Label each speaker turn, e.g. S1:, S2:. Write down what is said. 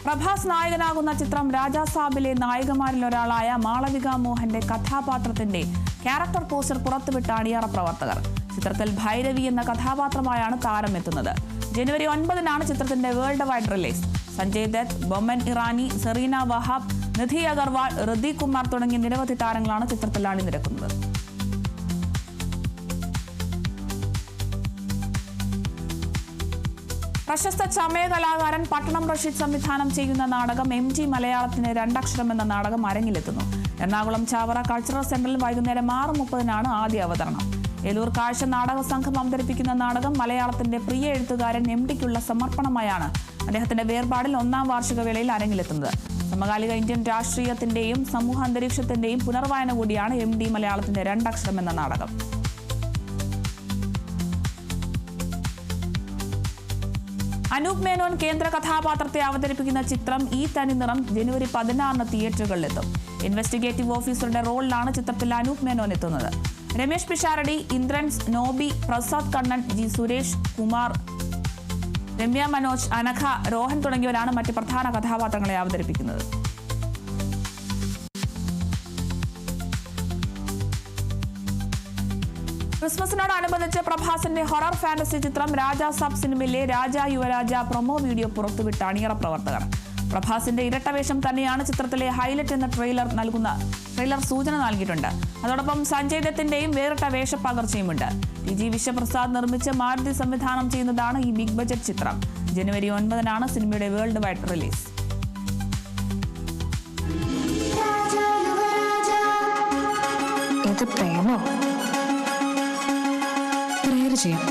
S1: പ്രഭാസ് നായകനാകുന്ന ചിത്രം രാജാ സാബിലെ നായികമാരിൽ ഒരാളായ മാളവിക മോഹന്റെ കഥാപാത്രത്തിന്റെ ക്യാരക്ടർ പോസ്റ്റർ പുറത്തുവിട്ട അണിയറ പ്രവർത്തകർ. ചിത്രത്തിൽ ഭൈരവി എന്ന കഥാപാത്രമായാണ് താരം എത്തുന്നത്. ജനുവരി 9-നാണ് ചിത്രത്തിന്റെ world wide release. Sanjay Dutt, Boman Irani, Zarina Wahab, Nidhi Agarwal, Rithik Kumar തുടങ്ങിയ നിരവധി താരങ്ങളാണ് ചിത്രത്തിൽ അണിനിരക്കുന്നത്. പ്രശസ്ത ചമയ കലാകാരൻ പട്ടണം റഷീദ് സംവിധാനം ചെയ്യുന്ന നാടകം MG മലയാളത്തിന് 2 അക്ഷരം എന്ന നാടകം അരങ്ങിലെത്തുന്നു. എറണാകുളം ചാവറ കൾച്ചറൽ സെന്ററിൽ വൈകുന്നേരം 6:30-നാണ് ആദ്യ അവതരണം. ഏലൂർ കാഴ്ച നാടക സംഘം അവതരിപ്പിക്കുന്ന നാടകം മലയാളത്തിന്റെ പ്രിയ എഴുത്തുകാരൻ MD-ക്കുള്ള സമർപ്പണമായാണ് അദ്ദേഹത്തിന്റെ വേർപാടിൽ 1-ാം വാർഷിക വേളയിൽ അരങ്ങിലെത്തുന്നത്. സമകാലിക ഇന്ത്യൻ രാഷ്ട്രീയത്തിന്റെയും സമൂഹ അന്തരീക്ഷത്തിന്റെയും പുനർവായന കൂടിയാണ് MD മലയാളത്തിന്റെ 2 അക്ഷരം എന്ന നാടകം. അനൂപ് മേനോൻ കേന്ദ്ര കഥാപാത്രത്തെ അവതരിപ്പിക്കുന്ന ചിത്രം ഈ തനി നിറം ജനുവരി 16-ന് തിയേറ്ററുകളിലെത്തും. ഇൻവെസ്റ്റിഗേറ്റീവ് ഓഫീസറുടെ റോളിലാണ് ചിത്രത്തിൽ അനൂപ് മേനോൻ എത്തുന്നത്. രമേഷ് പിഷാരടി, ഇന്ദ്രൻസ്, നോബി, പ്രസാദ് കണ്ണൻ, G സുരേഷ്, കുമാർ, രമ്യ മനോജ്, അനഘ, രോഹൻ തുടങ്ങിയവരാണ് മറ്റ് പ്രധാന കഥാപാത്രങ്ങളെ അവതരിപ്പിക്കുന്നത്. ക്രിസ്മസിനോടനുബന്ധിച്ച് പ്രഭാസിന്റെ ഹൊറർ ഫാന്റസി ചിത്രം രാജാ സാബ് സിനിമയിലെ രാജാ യുവരാജ പ്രൊമോ വീഡിയോ പുറത്തുവിട്ട അണിയറ പ്രവർത്തകർ. പ്രഭാസിന്റെ ഇരട്ടവേഷം തന്നെയാണ് ചിത്രത്തിലെ ഹൈലൈറ്റ് എന്ന ട്രെയിലർ സൂചന നൽകിയിട്ടുണ്ട്. അതോടൊപ്പം സഞ്ജയ് ദത്തിന്റെയും വേറിട്ട വേഷപ്പകർച്ചയുമുണ്ട്. TG വിശ്വപ്രസാദ് നിർമ്മിച്ച് മാരുതി സംവിധാനം ചെയ്യുന്നതാണ് ഈ ബിഗ് ബജറ്റ് ചിത്രം. ജനുവരി 9-നാണ് സിനിമയുടെ വേൾഡ് വൈഡ് റിലീസ്.
S2: ഇത് പ്രേമോ? പ്രേയർ ചെയ്യാം.